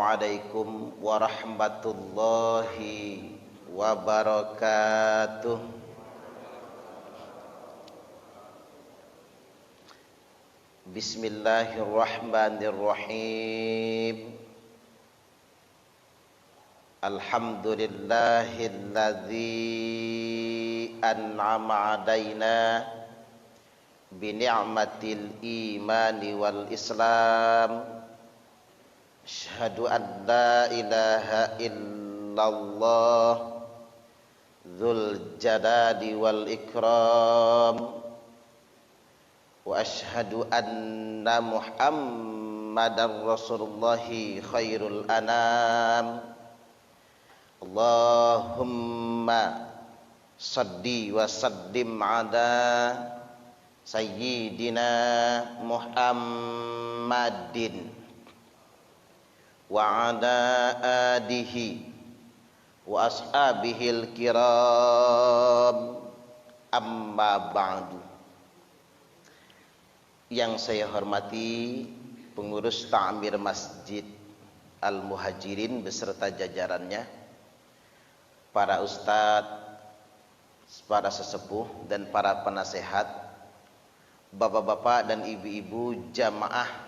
Assalamualaikum warahmatullahi wabarakatuh. Bismillahirrahmanirrahim. Alhamdulillahilladzi an'ama 'alaina bi ni'matil imani wal islam. Asyhadu an la ilaha illallah dzul jalali wal ikram. Wa asyhadu anna Muhammadar Rasulullah khairul anam. Allahumma salli wa sallim ala sayyidina Muhammadin wa ala alihi wa ashabihil kiram, amma ba'du. Yang saya hormati pengurus Ta'mir Masjid Al-Muhajirin beserta jajarannya, para ustadz, para sesepuh dan para penasehat, bapak-bapak dan ibu-ibu jamaah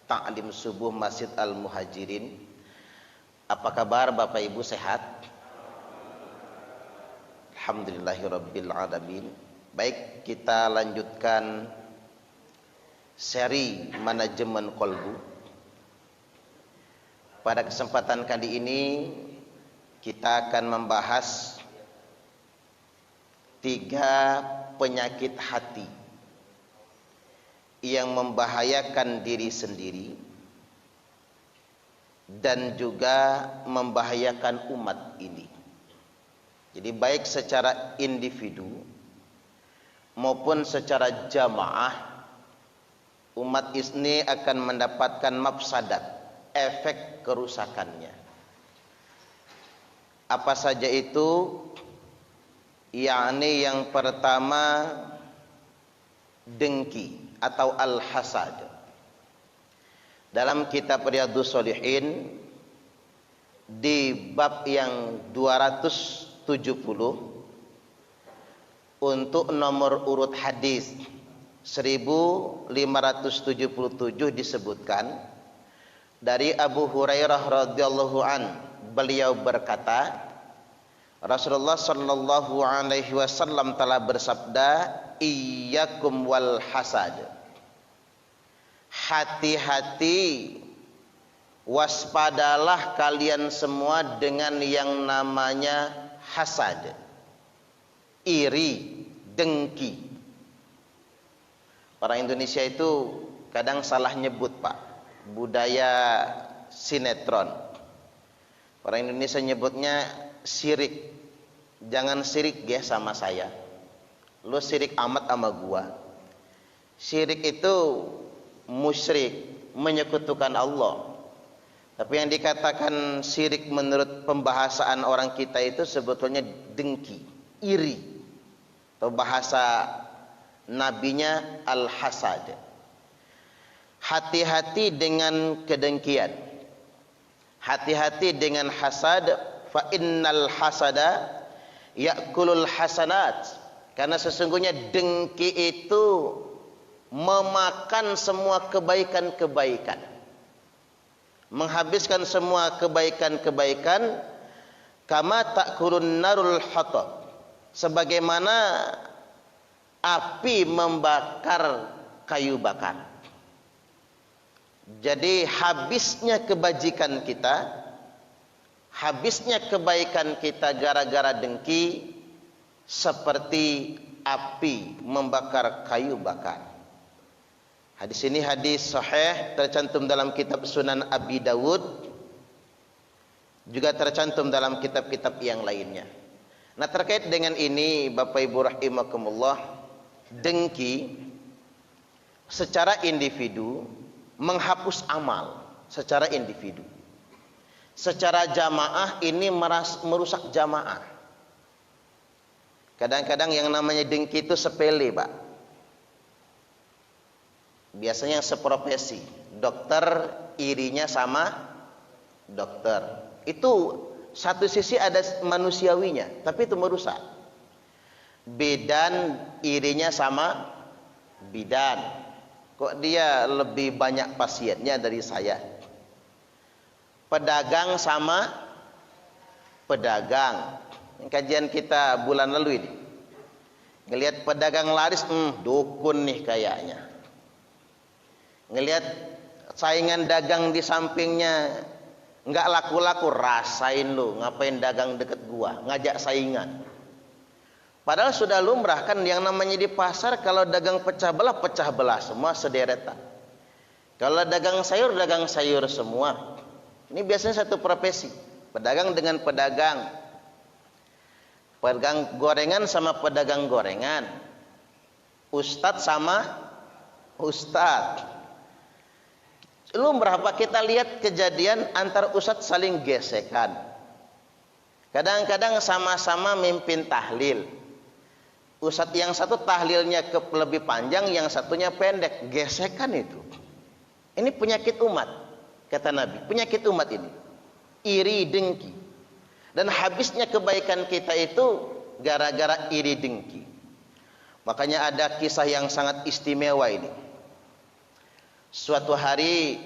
Ta'lim Subuh Masjid Al-Muhajirin. Apa kabar Bapak Ibu, sehat? Alhamdulillahirabbil alamin. Baik, kita lanjutkan seri manajemen kolbu. Pada kesempatan kali ini kita akan membahas 3 penyakit hati yang membahayakan diri sendiri dan juga membahayakan umat ini. Jadi baik secara individu maupun secara jamaah, umat ini akan mendapatkan mafsadat, efek kerusakannya. Apa saja itu? Yakni yang pertama, dengki atau al-hasad. Dalam kitab Riyadhus Shalihin di bab yang 270 untuk nomor urut hadis 1577 disebutkan dari Abu Hurairah radhiyallahu an, beliau berkata, Rasulullah sallallahu alaihi wasallam telah bersabda, iyyakum wal hasad. Hati-hati, waspadalah kalian semua dengan yang namanya hasad, iri, dengki. Orang Indonesia itu kadang salah nyebut, Pak, budaya sinetron. Orang Indonesia nyebutnya syirik. Jangan syirik ya sama saya, lu syirik amat sama gua. Syirik itu musyrik, menyekutukan Allah. Tapi yang dikatakan syirik menurut pembahasaan orang kita itu sebetulnya dengki, iri, atau bahasa nabinya al-hasad. Hati-hati dengan kedengkian, hati-hati dengan hasad. Fa innal hasada ya'kulul hasanat. Karena sesungguhnya dengki itu memakan semua kebaikan-kebaikan, menghabiskan semua kebaikan-kebaikan. Kama ta'kulun narul hatab, sebagaimana api membakar kayu bakar. Jadi habisnya kebajikan kita, habisnya kebaikan kita gara-gara dengki seperti api membakar kayu bakar. Hadis ini hadis sahih, tercantum dalam kitab Sunan Abi Dawud, juga tercantum dalam kitab-kitab yang lainnya. Nah, terkait dengan ini Bapak Ibu rahimakumullah, dengki secara individu menghapus amal secara individu. Secara jamaah ini merusak jamaah. Kadang-kadang yang namanya dengki itu sepele, Pak. Biasanya yang seprofesi, dokter irinya sama dokter. Itu satu sisi ada manusiawinya, tapi itu merusak. Bidan irinya sama bidan. Kok dia lebih banyak pasiennya dari saya? Pedagang sama pedagang. Kajian kita bulan lalu ini, ngelihat pedagang laris, dukun nih kayaknya. Ngelihat saingan dagang di sampingnya nggak laku-laku, rasain lu, ngapain dagang deket gua, ngajak saingan. Padahal sudah lumrah kan yang namanya di pasar, kalau dagang pecah belah semua sederetan. Kalau dagang sayur semua. Ini biasanya satu profesi, pedagang dengan pedagang, pedagang gorengan sama pedagang gorengan, ustadz sama ustadz. Lumrah Pak, kita lihat kejadian antar ustadz saling gesekan. Kadang-kadang sama-sama mimpin tahlil. Ustadz yang satu tahlilnya lebih panjang, yang satunya pendek. Gesekan itu. Ini penyakit umat, kata Nabi. Penyakit umat ini. Iri dengki. Dan habisnya kebaikan kita itu gara-gara iri dengki. Makanya ada kisah yang sangat istimewa ini. Suatu hari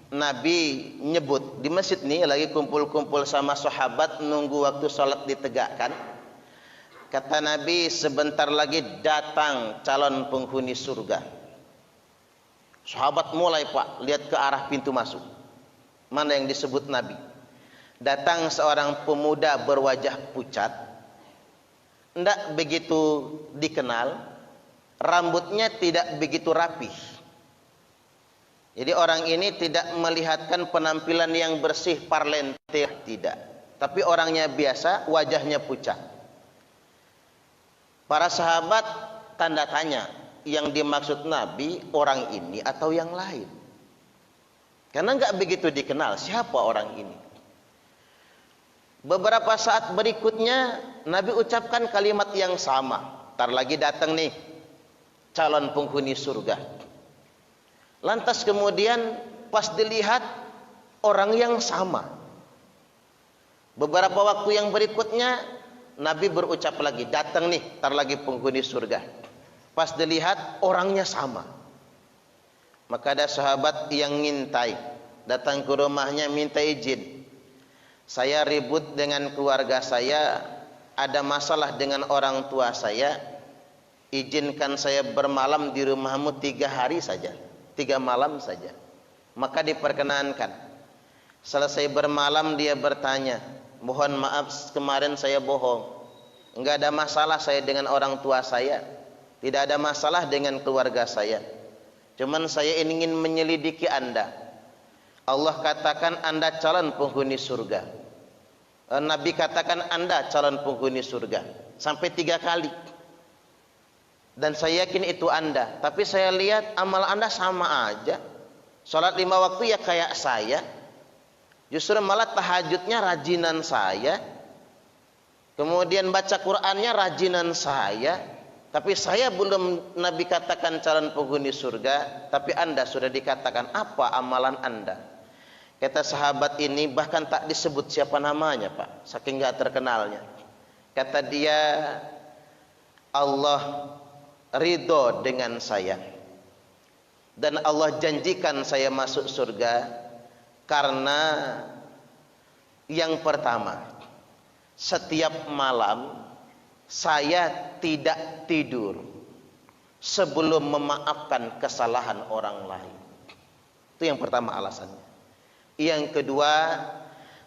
Nabi nyebut di masjid nih, lagi kumpul-kumpul sama sahabat nunggu waktu sholat ditegakkan. Kata Nabi, sebentar lagi datang calon penghuni surga. Sahabat mulai Pak, lihat ke arah pintu masuk. Mana yang disebut Nabi? Datang seorang pemuda berwajah pucat, tidak begitu dikenal, rambutnya tidak begitu rapih. Jadi orang ini tidak melihatkan penampilan yang bersih, parlente, tidak. Tapi orangnya biasa, wajahnya pucat. Para sahabat tanda tanya, yang dimaksud Nabi orang ini atau yang lain? Karena nggak begitu dikenal siapa orang ini. Beberapa saat berikutnya Nabi ucapkan kalimat yang sama. Ntar lagi datang nih calon penghuni surga. Lantas kemudian pas dilihat orang yang sama. Beberapa waktu yang berikutnya Nabi berucap lagi, datang nih, ntar lagi penghuni surga. Pas dilihat orangnya sama. Maka ada sahabat yang ngintai, datang ke rumahnya minta izin. Saya ribut dengan keluarga saya, ada masalah dengan orang tua saya. Izinkan saya bermalam di rumahmu 3 hari saja, 3 malam saja. Maka diperkenankan. Selesai bermalam dia bertanya, mohon maaf kemarin saya bohong. Enggak ada masalah saya dengan orang tua saya, tidak ada masalah dengan keluarga saya. Cuman saya ingin menyelidiki Anda. Allah katakan Anda calon penghuni surga. Nabi katakan Anda calon penghuni surga. Sampai 3 kali. Dan saya yakin itu Anda. Tapi saya lihat amal Anda sama aja. Sholat 5 waktu ya kayak saya. Justru malah tahajudnya rajinan saya. Kemudian baca Qur'annya rajinan saya. Tapi saya belum Nabi katakan calon penghuni surga. Tapi Anda sudah dikatakan. Apa amalan Anda? Kata sahabat ini bahkan tak disebut siapa namanya Pak, saking gak terkenalnya. Kata dia, Allah ridho dengan saya. Dan Allah janjikan saya masuk surga. Karena yang pertama, setiap malam saya tidak tidur sebelum memaafkan kesalahan orang lain. Itu yang pertama alasannya. Yang kedua,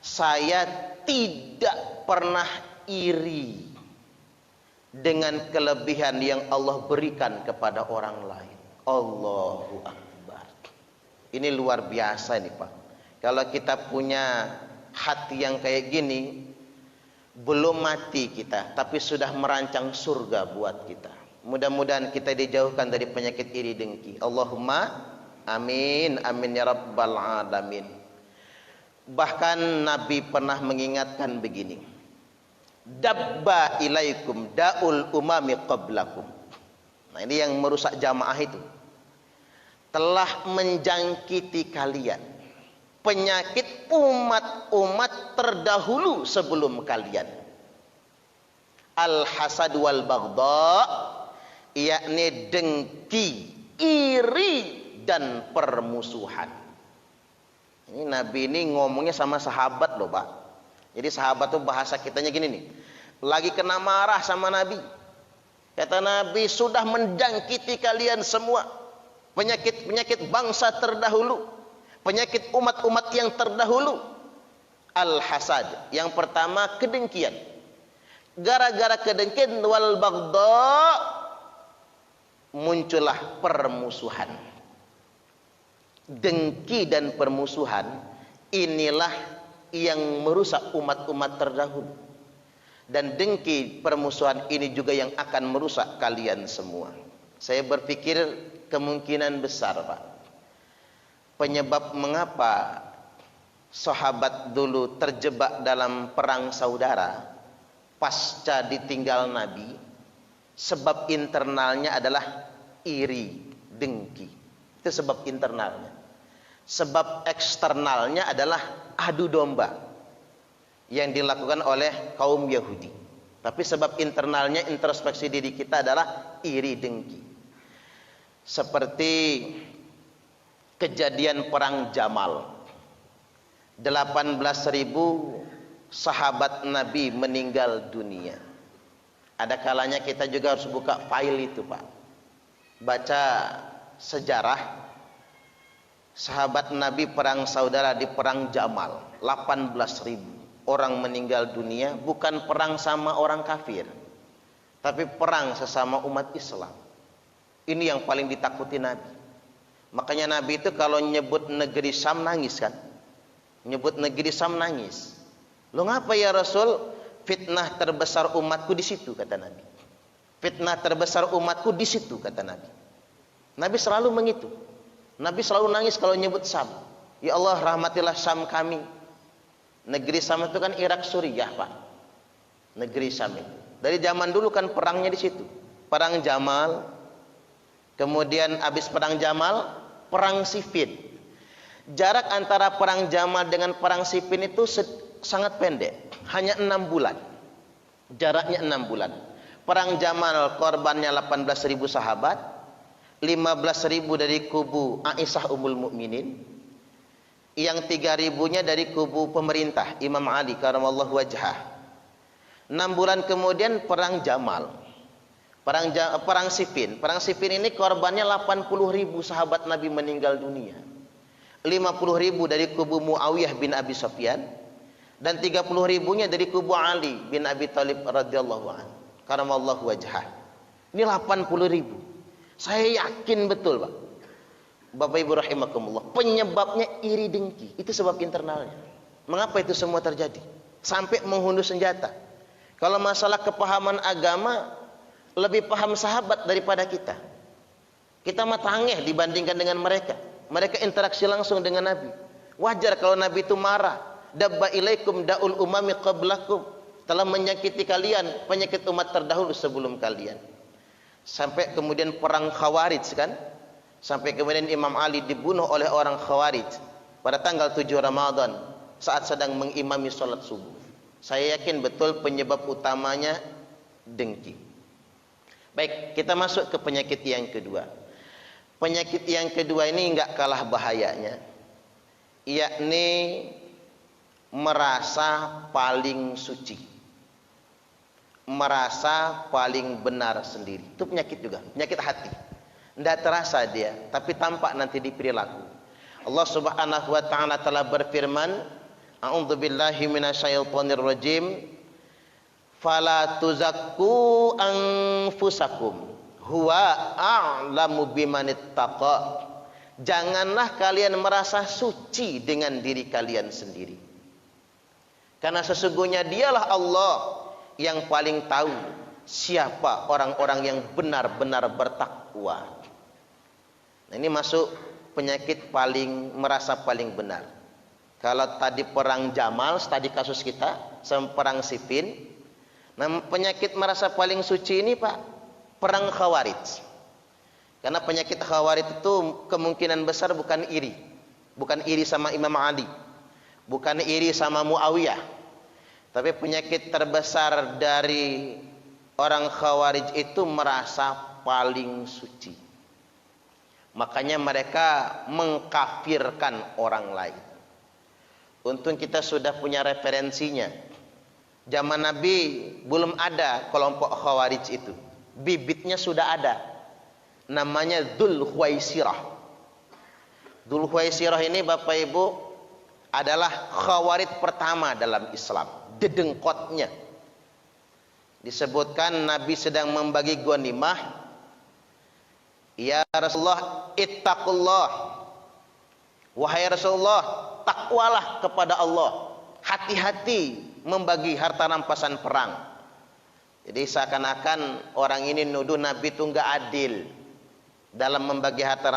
saya tidak pernah iri dengan kelebihan yang Allah berikan kepada orang lain. Allahu Akbar. Ini luar biasa nih Pak. Kalau kita punya hati yang kayak gini, belum mati kita, tapi sudah merancang surga buat kita. Mudah-mudahan kita dijauhkan dari penyakit iri dengki. Allahumma amin, amin ya rabbal alamin. Bahkan Nabi pernah mengingatkan begini, dabba ilaikum da'ul umami qablakum. Nah ini yang merusak jamaah itu. Telah menjangkiti kalian penyakit umat-umat terdahulu sebelum kalian. Al-hasad wal baghdha, yakni dengki, iri dan permusuhan. Ini Nabi ini ngomongnya sama sahabat loh, Pak. Jadi sahabat tuh bahasa kitanya gini nih. Lagi kena marah sama Nabi. Kata Nabi, sudah menjangkiti kalian semua penyakit-penyakit bangsa terdahulu, penyakit umat-umat yang terdahulu. Al-hasad, yang pertama kedengkian. Gara-gara kedengkian wal baghdha muncullah permusuhan. Dengki dan permusuhan inilah yang merusak umat-umat terdahulu. Dan dengki permusuhan ini juga yang akan merusak kalian semua. Saya berpikir kemungkinan besar, Pak, penyebab mengapa sahabat dulu terjebak dalam perang saudara pasca ditinggal Nabi, sebab internalnya adalah iri, dengki. Itu sebab internalnya. Sebab eksternalnya adalah adu domba yang dilakukan oleh kaum Yahudi. Tapi sebab internalnya, introspeksi diri kita adalah iri, dengki. Seperti kejadian perang Jamal. 18.000 sahabat Nabi meninggal dunia. Ada kalanya kita juga harus buka file itu, Pak. Baca sejarah sahabat Nabi perang saudara di perang Jamal. 18.000 orang meninggal dunia, bukan perang sama orang kafir, tapi perang sesama umat Islam. Ini yang paling ditakuti Nabi. Makanya Nabi itu kalau nyebut negeri Syam nangis kan? Nyebut negeri Syam nangis. Lo ngapa ya Rasul? Fitnah terbesar umatku di situ, kata Nabi. Fitnah terbesar umatku di situ, kata Nabi. Nabi selalu mengitu. Nabi selalu nangis kalau nyebut Syam. Ya Allah, rahmatilah Syam kami. Negeri Syam itu kan Irak, Suriah, Pak. Negeri Syam itu. Dari zaman dulu kan perangnya di situ. Perang Jamal. Kemudian habis perang Jamal, perang Siffin. Jarak antara perang Jamal dengan perang Siffin itu sangat pendek. Hanya 6 bulan. Jaraknya 6 bulan. Perang Jamal korbannya 18.000 sahabat. 15.000 dari kubu Aisyah Ummul Mukminin, yang 3.000-nya dari kubu pemerintah Imam Ali karamallahu wajhah. 6 bulan kemudian perang Jamal, perang Siffin. Perang Siffin ini korbannya 80.000 sahabat Nabi meninggal dunia. 50.000 dari kubu Muawiyah bin Abi Sufyan, dan 30.000-nya dari kubu Ali bin Abi Thalib radhiyallahu anhu karamallahu wajhah. Ini 80.000. Saya yakin betul, Pak, Bapak Ibu rahimakumullah, penyebabnya iri dengki. Itu sebab internalnya. Mengapa itu semua terjadi? Sampai menghunus senjata. Kalau masalah kepahaman agama, lebih paham sahabat daripada kita. Kita mah tangeh dibandingkan dengan mereka. Mereka interaksi langsung dengan Nabi. Wajar kalau Nabi itu marah. Dabba ilaikum da'ul umami qablakum. Telah menyakiti kalian penyakit umat terdahulu sebelum kalian. Sampai kemudian perang Khawarij kan? Sampai kemudian Imam Ali dibunuh oleh orang Khawarij pada tanggal 7 Ramadan saat sedang mengimami sholat subuh. Saya yakin betul penyebab utamanya dengki. Baik, kita masuk ke penyakit yang kedua. Penyakit yang kedua ini enggak kalah bahayanya, yakni merasa paling suci, merasa paling benar sendiri. Itu penyakit juga, penyakit hati. Tidak terasa dia, tapi tampak nanti di perilaku. Allah Subhanahu wa taala telah berfirman, a'udzubillahi minasyaitonir rajim, fala tuzakku anfusakum huwa a'lamu bimanittaqa. Janganlah kalian merasa suci dengan diri kalian sendiri, karena sesungguhnya dialah Allah yang paling tahu siapa orang-orang yang benar-benar bertakwa. Nah, ini masuk penyakit paling merasa paling benar. Kalau tadi perang Jamal, tadi kasus kita, sama perang Siffin. Nah, penyakit merasa paling suci ini, Pak, perang Khawarij. Karena penyakit Khawarij itu kemungkinan besar bukan iri, Bukan iri sama Imam Ali, bukan iri sama Muawiyah, tapi penyakit terbesar dari orang Khawarij itu merasa paling suci. Makanya mereka mengkafirkan orang lain. Untung kita sudah punya referensinya. Zaman Nabi belum ada kelompok Khawarij itu. Bibitnya sudah ada. Namanya Dzul Khuwaisirah. Dzul Khuwaisirah ini Bapak Ibu adalah Khawarij pertama dalam Islam. Dedengkotnya. Disebutkan Nabi sedang membagi ghanimah. Ya Rasulullah, ittaqullah. Wahai Rasulullah, takwalah kepada Allah. Hati-hati membagi harta rampasan perang. Jadi seakan-akan orang ini nuduh Nabi itu enggak adil dalam membagi harta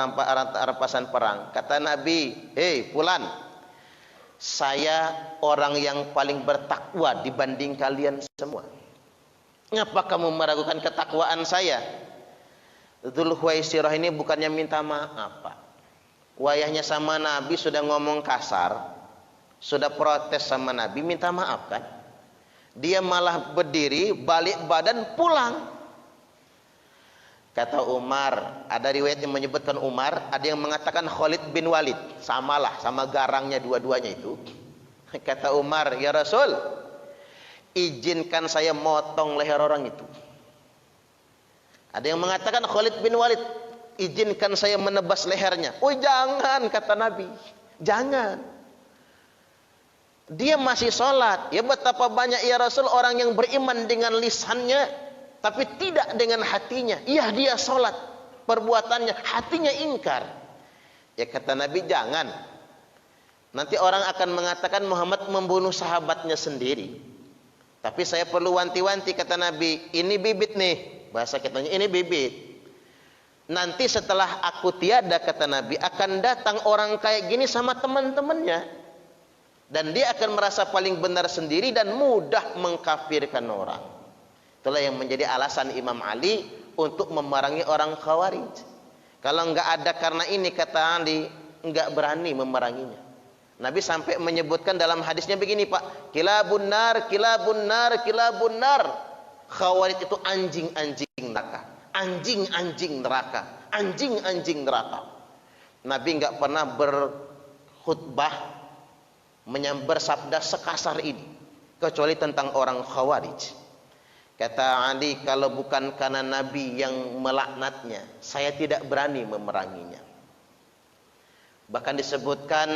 rampasan perang. Kata Nabi, "Hei fulan, saya orang yang paling bertakwa dibanding kalian semua. Ngapa kamu meragukan ketakwaan saya?" Dzul Khuwaisirah ini bukannya minta maaf, Pak. Wayahnya sama Nabi sudah ngomong kasar, sudah protes sama Nabi, minta maaf kan? Dia malah berdiri, balik badan, pulang. Kata Umar, ada riwayat yang menyebutkan Umar, ada yang mengatakan Khalid bin Walid, samalah sama garangnya dua-duanya itu. Kata Umar, "Ya Rasul, izinkan saya motong leher orang itu." Ada yang mengatakan Khalid bin Walid, "Izinkan saya menebas lehernya." "Oh jangan," kata Nabi, "jangan. Dia masih sholat." Ya betapa banyak ya Rasul orang yang beriman dengan lisannya, tapi tidak dengan hatinya. Iya dia sholat, perbuatannya, hatinya ingkar. Ya kata Nabi, jangan. Nanti orang akan mengatakan Muhammad membunuh sahabatnya sendiri. Tapi saya perlu wanti-wanti, kata Nabi, ini bibit nih. Bahasa kitanya, ini bibit. Nanti setelah aku tiada, kata Nabi, akan datang orang kayak gini sama teman-temannya. Dan dia akan merasa paling benar sendiri dan mudah mengkafirkan orang. Itulah yang menjadi alasan Imam Ali untuk memerangi orang Khawarij. Kalau enggak ada karena ini, kata Ali, enggak berani memeranginya. Nabi sampai menyebutkan dalam hadisnya begini, Pak, kilabun nar, kilabun nar, kilabun nar. Khawarij itu anjing-anjing neraka, anjing-anjing neraka, anjing-anjing neraka. Nabi enggak pernah berkhutbah bersabda sekasar ini kecuali tentang orang Khawarij. Kata Ali, kalau bukan karena Nabi yang melaknatnya, saya tidak berani memeranginya. Bahkan disebutkan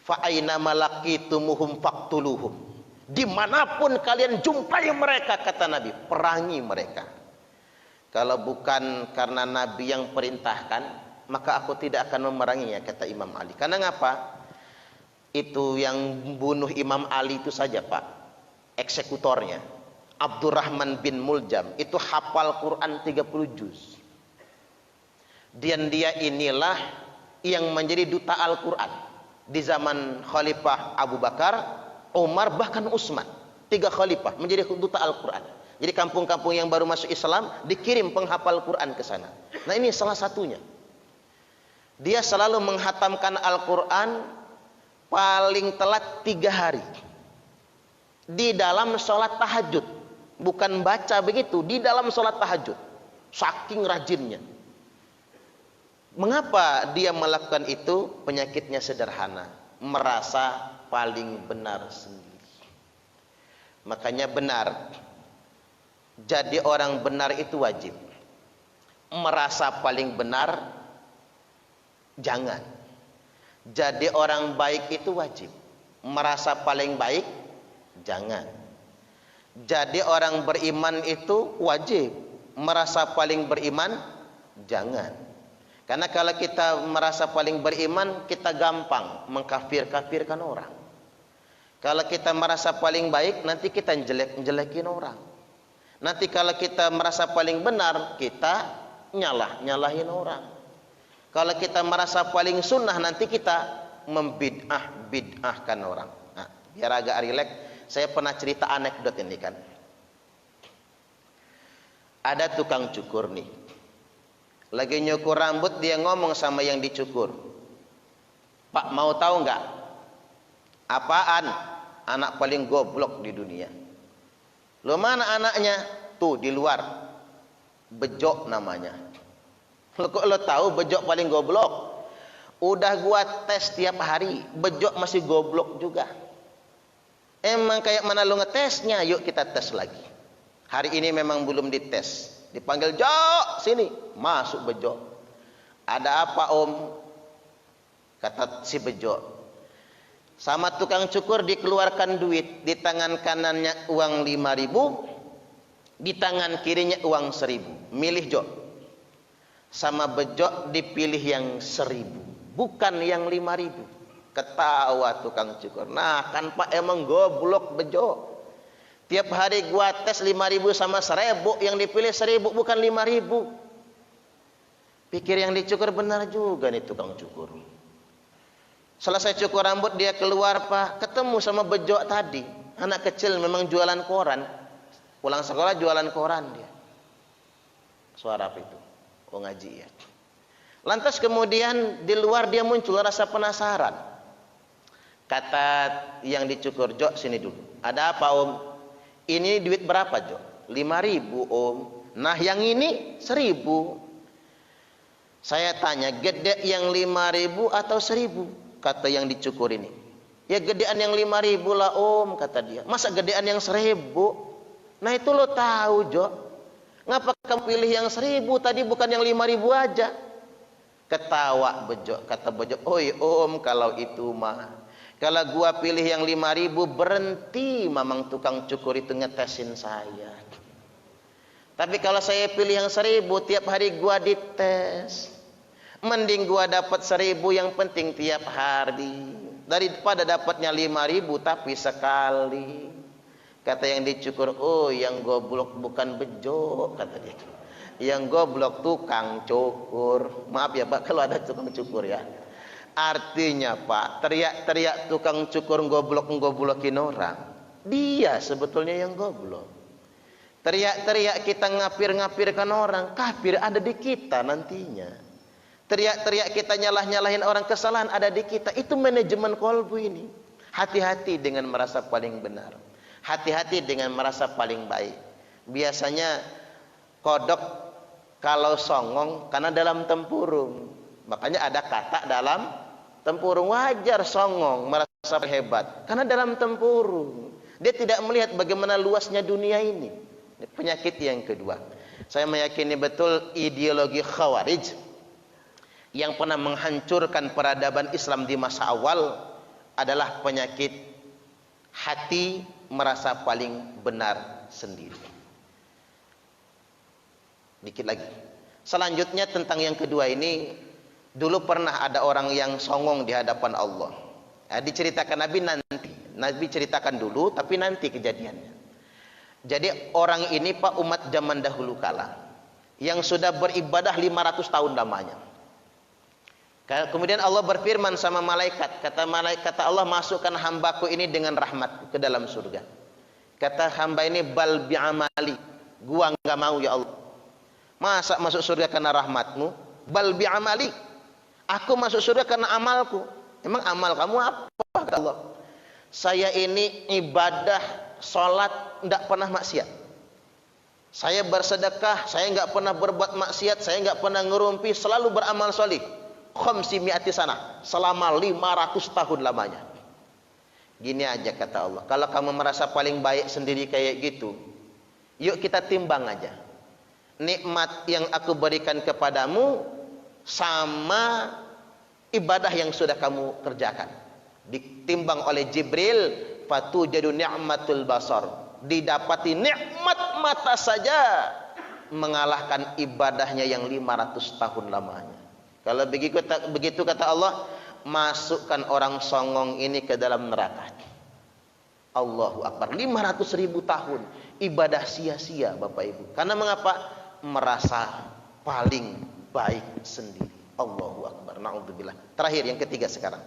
fa aina malaqitumuhum faqtuluhum. Dimanapun kalian jumpai mereka, kata Nabi, perangi mereka. Kalau bukan karena Nabi yang perintahkan, maka aku tidak akan memeranginya, kata Imam Ali. Karena ngapa? Itu yang bunuh Imam Ali itu saja, Pak, eksekutornya Abdurrahman bin Muljam itu hafal Quran 30 juz. Dan dia inilah yang menjadi duta Al-Quran di zaman Khalifah Abu Bakar, Umar, bahkan Utsman. 3 khalifah menjadi duta Al-Quran. Jadi kampung-kampung yang baru masuk Islam dikirim penghafal Quran ke sana. Nah ini salah satunya. Dia selalu menghatamkan Al-Quran paling telat 3 hari di dalam sholat tahajud. Bukan baca begitu, di dalam sholat tahajud. Saking rajinnya. Mengapa dia melakukan itu? Penyakitnya sederhana, merasa paling benar sendiri. Makanya benar, jadi orang benar itu wajib. Merasa paling benar, jangan. Jadi orang baik itu wajib. Merasa paling baik, jangan. Jadi orang beriman itu wajib. Merasa paling beriman, jangan. Karena kalau kita merasa paling beriman, kita gampang mengkafir-kafirkan orang. Kalau kita merasa paling baik, nanti kita jelekin orang. Nanti kalau kita merasa paling benar, kita nyalahin orang. Kalau kita merasa paling sunnah, nanti kita bid'ahkan orang. Nah, biar agak rileks, saya pernah cerita anekdot ini kan. Ada tukang cukur nih. Lagi nyukur rambut, dia ngomong sama yang dicukur. Pak, mau tahu nggak apaan anak paling goblok di dunia? Lo mana anaknya? Tuh di luar. Bejo namanya. Lo kok lo tahu Bejo paling goblok? Udah gua tes tiap hari, Bejo masih goblok juga. Emang kayak mana lo ngetesnya? Yuk kita tes lagi. Hari ini memang belum dites. Dipanggil, Jo, sini. Masuk Bejo. Ada apa om? Kata si Bejo. Sama tukang cukur dikeluarkan duit. Di tangan kanannya uang 5.000. Di tangan kirinya uang 1.000. Milih Jo. Sama Bejo dipilih yang 1.000. Bukan yang 5.000. Ketawa tukang cukur. Nah kan Pak emang goblok Bejo. Tiap hari gua tes 5.000 sama 1.000. Yang dipilih 1.000 bukan 5.000. Pikir yang dicukur benar juga nih tukang cukur. Selesai cukur rambut dia keluar Pak. Ketemu sama Bejo tadi. Anak kecil memang jualan koran. Pulang sekolah jualan koran dia. Suara apa itu? Oh ngaji ya. Lantas kemudian di luar dia muncul rasa penasaran. Kata yang dicukur, Jo sini dulu. Ada apa om? Ini duit berapa Jo? 5.000 om. Nah yang ini 1.000. Saya tanya, gede yang 5.000 atau 1.000? Kata yang dicukur ini. Ya gedean yang 5.000 lah om, kata dia. Masa gedean yang 1.000? Nah itu lo tahu Jo. Ngapa kamu pilih yang 1.000 tadi bukan yang 5.000 aja? Ketawa Bejo. Kata Bejo, oi om kalau itu mah. Kalau gua pilih yang 5.000 berhenti mamang tukang cukur itu ngetesin saya. Tapi kalau saya pilih yang 1.000 tiap hari gua dites. Mending gua dapat 1.000 yang penting tiap hari daripada dapatnya 5.000 tapi sekali. Kata yang dicukur, oh yang goblok bukan Bejo, kata dia. Yang goblok tukang cukur. Maaf ya Pak kalau ada tukang cukur ya. Artinya Pak, teriak-teriak tukang cukur goblok-goblokin orang. Dia sebetulnya yang goblok. Teriak-teriak kita ngapir-ngapirkan orang, kafir ada di kita nantinya. Teriak-teriak kita nyalah-nyalahin orang, kesalahan ada di kita. Itu manajemen kolbu ini. Hati-hati dengan merasa paling benar. Hati-hati dengan merasa paling baik. Biasanya kodok kalau songong karena dalam tempurung. Makanya ada kata dalam tempurung. Wajar songong merasa hebat karena dalam tempurung. Dia tidak melihat bagaimana luasnya dunia ini. Penyakit yang kedua. Saya meyakini betul ideologi Khawarij yang pernah menghancurkan peradaban Islam di masa awal adalah penyakit hati merasa paling benar sendiri. Dikit lagi. Selanjutnya tentang yang kedua ini, dulu pernah ada orang yang songong di hadapan Allah. Diceritakan Nabi nanti. Nabi ceritakan dulu tapi nanti kejadiannya. Jadi orang ini Pak umat zaman dahulu kala yang sudah beribadah 500 tahun lamanya. Kemudian Allah berfirman sama malaikat, kata Allah, masukkan hambaku ini dengan rahmatku ke dalam surga. Kata hamba ini, bal bi'amali, gua enggak mau ya Allah. Masa masuk surga karena rahmatmu? Bal bi'amali, aku masuk surga karena amalku. Emang amal kamu apa? Kata Allah, saya ini ibadah, sholat, enggak pernah maksiat. Saya bersedekah, saya enggak pernah berbuat maksiat, saya enggak pernah ngerumpi, selalu beramal solih. Khamsimi'ati sana, selama 500 tahun lamanya. Gini aja kata Allah, kalau kamu merasa paling baik sendiri kayak gitu, yuk kita timbang aja nikmat yang aku berikan kepadamu sama ibadah yang sudah kamu kerjakan. Ditimbang oleh Jibril, fatujadu ni'matul basar, didapati nikmat mata saja mengalahkan ibadahnya yang 500 tahun lamanya. Kalau begitu kata Allah, masukkan orang songong ini ke dalam neraka. Allahu Akbar. 500.000 tahun ibadah sia-sia Bapak Ibu. Karena mengapa? Merasa paling baik sendiri. Allahu Akbar. Na'udzubillah. Terakhir yang ketiga sekarang.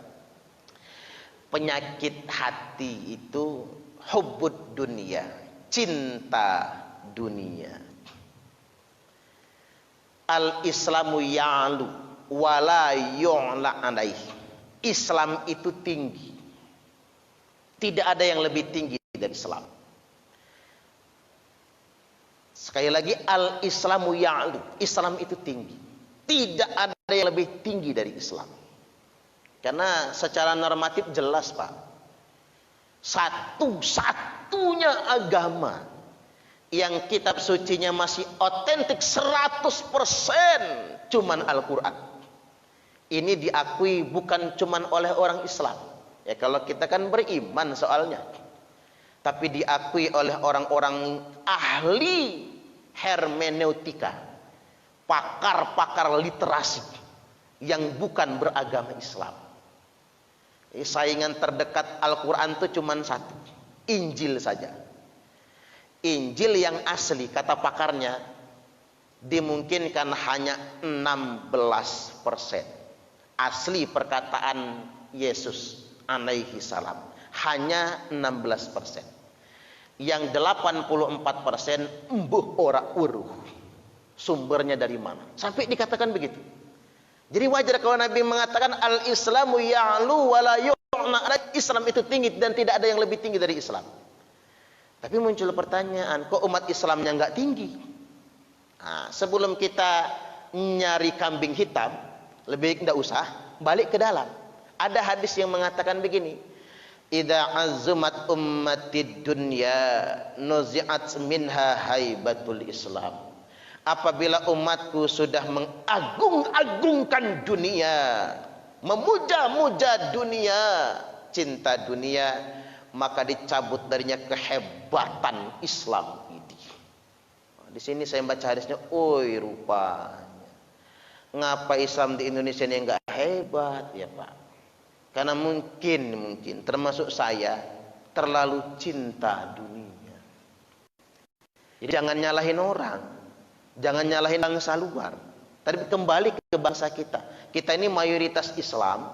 Penyakit hati itu hubbud dunia, cinta dunia. Al-Islamu ya'lu wala yu'la alaih. Islam itu tinggi. Tidak ada yang lebih tinggi dari Islam. Sekali lagi, al-Islamu ya'lu. Islam itu tinggi. Tidak ada yang lebih tinggi dari Islam. Karena secara normatif jelas, Pak. Satu-satunya agama yang kitab sucinya masih otentik 100% cuman Al-Quran. Ini diakui bukan cuman oleh orang Islam. Ya kalau kita kan beriman soalnya. Tapi diakui oleh orang-orang ahli hermeneutika, pakar-pakar literasi yang bukan beragama Islam. Saingan terdekat Al-Quran itu cuma satu, Injil saja. Injil yang asli, kata pakarnya, dimungkinkan hanya 16%. Asli perkataan Yesus alaihi salam hanya 16%. Yang 84% embuh ora uruh. Sumbernya dari mana? Sampai dikatakan begitu. Jadi wajar kalau Nabi mengatakan al-Islamu ya'lu wa la yu'na. Islam itu tinggi dan tidak ada yang lebih tinggi dari Islam. Tapi muncul pertanyaan, kok umat Islamnya nggak tinggi? Nah, sebelum kita nyari kambing hitam, lebih baik nggak usah, balik ke dalam. Ada hadis yang mengatakan begini, idza azzumat ummatid dunya nuzi'at minha haibatul Islam. Apabila umatku sudah mengagung-agungkan dunia, memuja-muja dunia, cinta dunia, maka dicabut darinya kehebatan Islam ini. Di sini saya baca hadisnya, oi rupanya. Ngapa Islam di Indonesia ini enggak hebat ya Pak? Karena mungkin termasuk saya terlalu cinta dunia. Jadi jangan nyalahin orang, jangan nyalahin bangsa luar. Tapi kembali ke bangsa kita. Kita ini mayoritas Islam.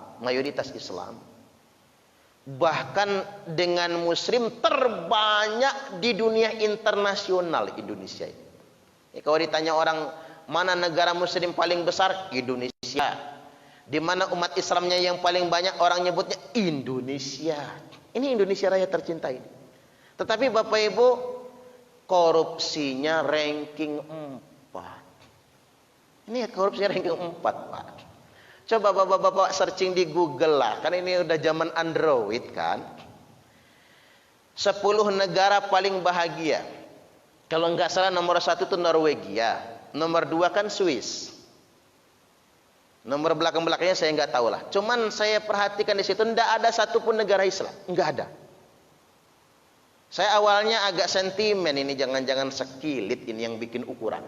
Bahkan dengan muslim terbanyak di dunia internasional Indonesia ini. Ya, kalau ditanya orang mana negara muslim paling besar, Indonesia. Di mana umat Islamnya yang paling banyak, orang nyebutnya Indonesia. Ini Indonesia raya tercinta ini. Tetapi Bapak Ibu, korupsinya ranking 4. Ini korupsinya ranking 4 Pak. Coba bapak-bapak searching di Google lah, kan ini udah zaman Android kan. 10 negara paling bahagia. Kalau nggak salah nomor 1 itu Norwegia, nomor 2 kan Swiss. Nomor belakang-belakangnya saya nggak tahu lah. Cuman saya perhatikan di situ nggak ada satupun negara Islam, nggak ada. Saya awalnya agak sentimen, ini jangan-jangan sekilit ini yang bikin ukuran.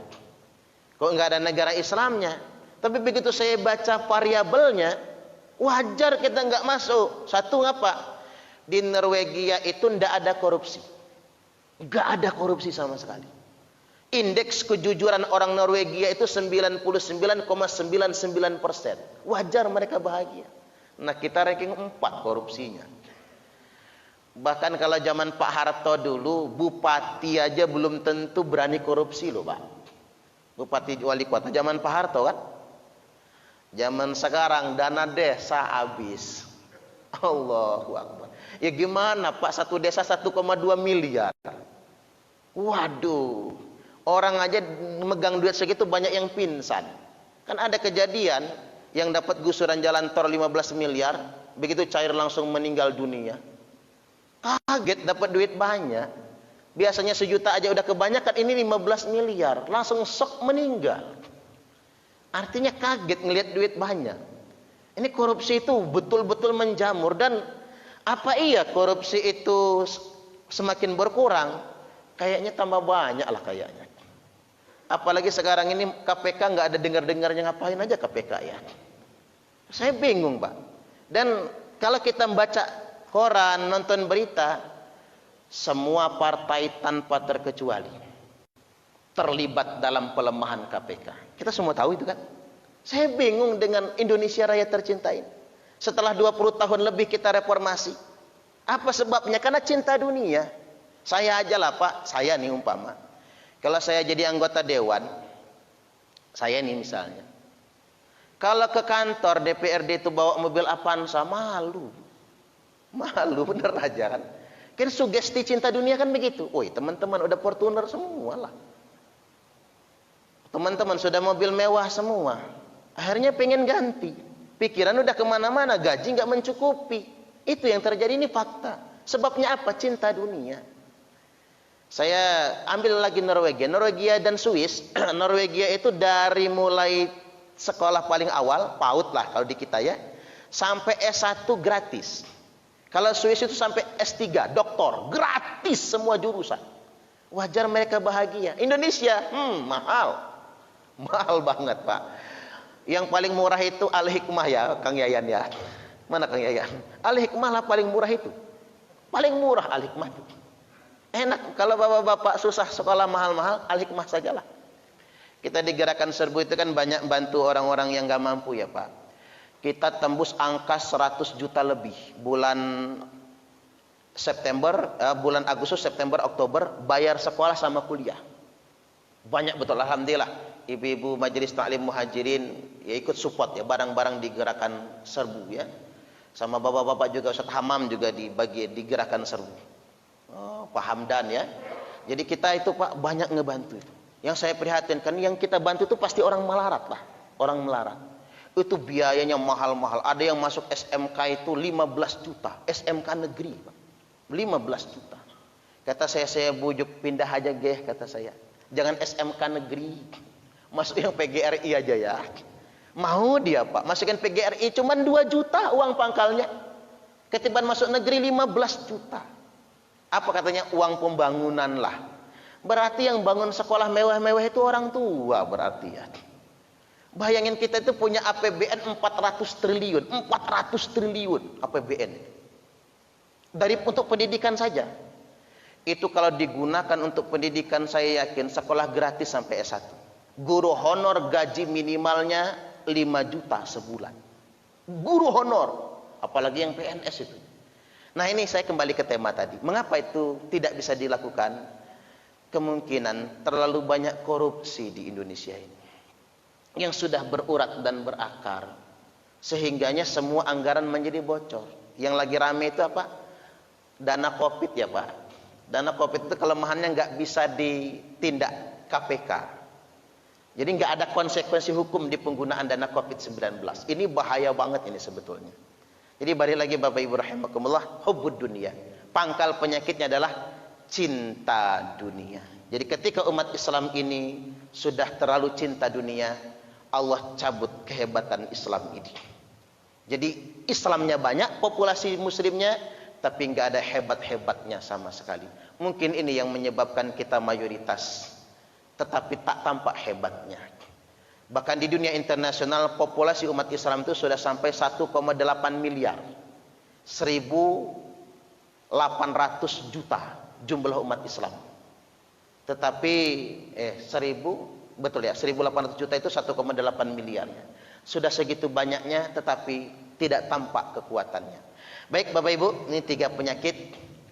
Kok nggak ada negara Islamnya? Tapi begitu saya baca variabelnya, wajar kita nggak masuk. Satu ngapa? Di Norwegia itu nggak ada korupsi, nggak ada korupsi sama sekali. Indeks kejujuran orang Norwegia itu 99,99%. Wajar mereka bahagia. Nah kita ranking 4 korupsinya. Bahkan kalau zaman Pak Harto dulu, bupati aja belum tentu berani korupsi loh Pak. Bupati wali kota zaman Pak Harto kan. Zaman sekarang dana desa habis. Allahu Akbar. Ya gimana Pak, satu desa 1,2 miliar. Waduh. Orang aja megang duit segitu banyak yang pingsan. Kan ada kejadian yang dapat gusuran jalan tol 15 miliar, begitu cair langsung meninggal dunia. Kaget dapat duit banyak. Biasanya 1 juta aja udah kebanyakan, ini 15 miliar, langsung shock meninggal. Artinya kaget ngelihat duit banyak. Ini korupsi itu betul-betul menjamur. Dan apa iya korupsi itu semakin berkurang? Kayaknya tambah banyak lah kayaknya. Apalagi sekarang ini KPK nggak ada dengar-dengarnya, ngapain aja KPK ya. Saya bingung Pak. Dan kalau kita membaca koran, nonton berita, semua partai tanpa terkecuali terlibat dalam pelemahan KPK. Kita semua tahu itu kan. Saya bingung dengan Indonesia raya tercinta ini. Setelah 20 tahun lebih kita reformasi. Apa sebabnya? Karena cinta dunia. Saya aja lah Pak, saya nih umpama. Kalau saya jadi anggota dewan, saya nih misalnya. Kalau ke kantor DPRD itu bawa mobil Avanza, malu. Malu bener aja kan. Kan sugesti cinta dunia kan begitu. Woi teman-teman udah Fortuner semua lah. Teman-teman sudah mobil mewah semua. Akhirnya pengen ganti. Pikiran udah kemana-mana, gaji nggak mencukupi. Itu yang terjadi, ini fakta. Sebabnya apa? Cinta dunia. Saya ambil lagi Norwegia dan Swiss. Norwegia itu dari mulai sekolah paling awal, PAUD lah kalau di kita ya, sampai S1 gratis. Kalau Swiss itu sampai S3, doktor, gratis semua jurusan. Wajar mereka bahagia. Indonesia, mahal. Mahal banget Pak. Yang paling murah itu Al-Hikmah ya, Kang Yayan ya. Mana Kang Yayan? Al-Hikmah lah paling murah itu. Paling murah Al-Hikmah itu. Enak, kalau bapak-bapak susah sekolah mahal-mahal, Al-Hikmah sajalah. Kita di Gerakan Serbu itu kan banyak bantu orang-orang yang gak mampu ya Pak. Kita tembus angka 100 juta lebih. Bulan bulan Agustus, September, Oktober, bayar sekolah sama kuliah. Banyak betul, alhamdulillah. Ibu-ibu Majelis Ta'lim Muhajirin ya ikut support ya, barang-barang di Gerakan Serbu ya. Sama bapak-bapak juga, Ustaz Hamam juga dibagi di Gerakan Serbu. Oh, Pak Hamdan ya. Jadi kita itu Pak banyak ngebantu itu. Yang saya prihatinkan, yang kita bantu itu pasti orang melarat lah. Orang melarat. Itu biayanya mahal-mahal. Ada yang masuk SMK itu 15 juta. SMK negeri Pak. 15 juta. Kata saya bujuk pindah aja geh, kata saya. Jangan SMK negeri. Masuk yang PGRI aja ya. Mau dia Pak. Masukin PGRI cuman 2 juta uang pangkalnya. Ketiban masuk negeri 15 juta. Apa katanya? Uang pembangunan lah. Berarti yang bangun sekolah mewah-mewah itu orang tua berarti ya. Bayangin kita itu punya APBN 400 triliun. 400 triliun APBN. Untuk pendidikan saja. Itu kalau digunakan untuk pendidikan saya yakin sekolah gratis sampai S1. Guru honor gaji minimalnya 5 juta sebulan. Guru honor. Apalagi yang PNS itu. Nah ini saya kembali ke tema tadi. Mengapa itu tidak bisa dilakukan? Kemungkinan terlalu banyak korupsi di Indonesia ini yang sudah berurat dan berakar, sehingganya semua anggaran menjadi bocor. Yang lagi rame itu apa? Dana Covid ya Pak. Dana Covid itu kelemahannya nggak bisa ditindak KPK. Jadi nggak ada konsekuensi hukum di penggunaan dana Covid-19. Ini bahaya banget ini sebetulnya. Jadi balik lagi Bapak Ibu rahimakumullah, hubbud dunia. Pangkal penyakitnya adalah cinta dunia. Jadi ketika umat Islam ini sudah terlalu cinta dunia, Allah cabut kehebatan Islam ini. Jadi Islamnya banyak, populasi muslimnya, tapi nggak ada hebat-hebatnya sama sekali. Mungkin ini yang menyebabkan kita mayoritas, tetapi tak tampak hebatnya. Bahkan di dunia internasional populasi umat Islam itu sudah sampai 1,8 miliar. 1.800 juta jumlah umat Islam. Tetapi 1.800 juta itu 1,8 miliar. Sudah segitu banyaknya tetapi tidak tampak kekuatannya. Baik Bapak Ibu, ini 3 penyakit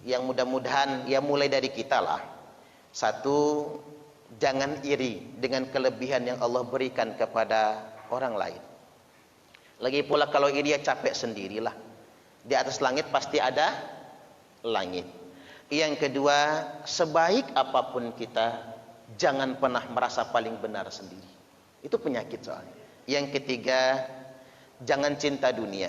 yang mudah-mudahan ya mulai dari kita lah. 1, jangan iri dengan kelebihan yang Allah berikan kepada orang lain. Lagi pula kalau iri ya capek sendirilah. Di atas langit pasti ada langit. Yang kedua, sebaik apapun kita, jangan pernah merasa paling benar sendiri. Itu penyakit soalnya. Yang ketiga, jangan cinta dunia.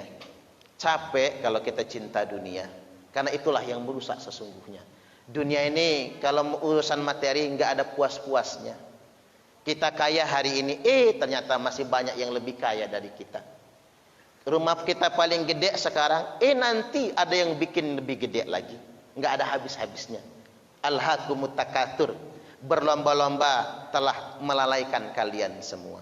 Capek kalau kita cinta dunia. Karena itulah yang merusak sesungguhnya. Dunia ini kalau urusan materi nggak ada puas-puasnya. Kita kaya hari ini, ternyata masih banyak yang lebih kaya dari kita. Rumah kita paling gede sekarang, nanti ada yang bikin lebih gede lagi. Nggak ada habis-habisnya. Alhaakumut takatsur, berlomba-lomba telah melalaikan kalian semua.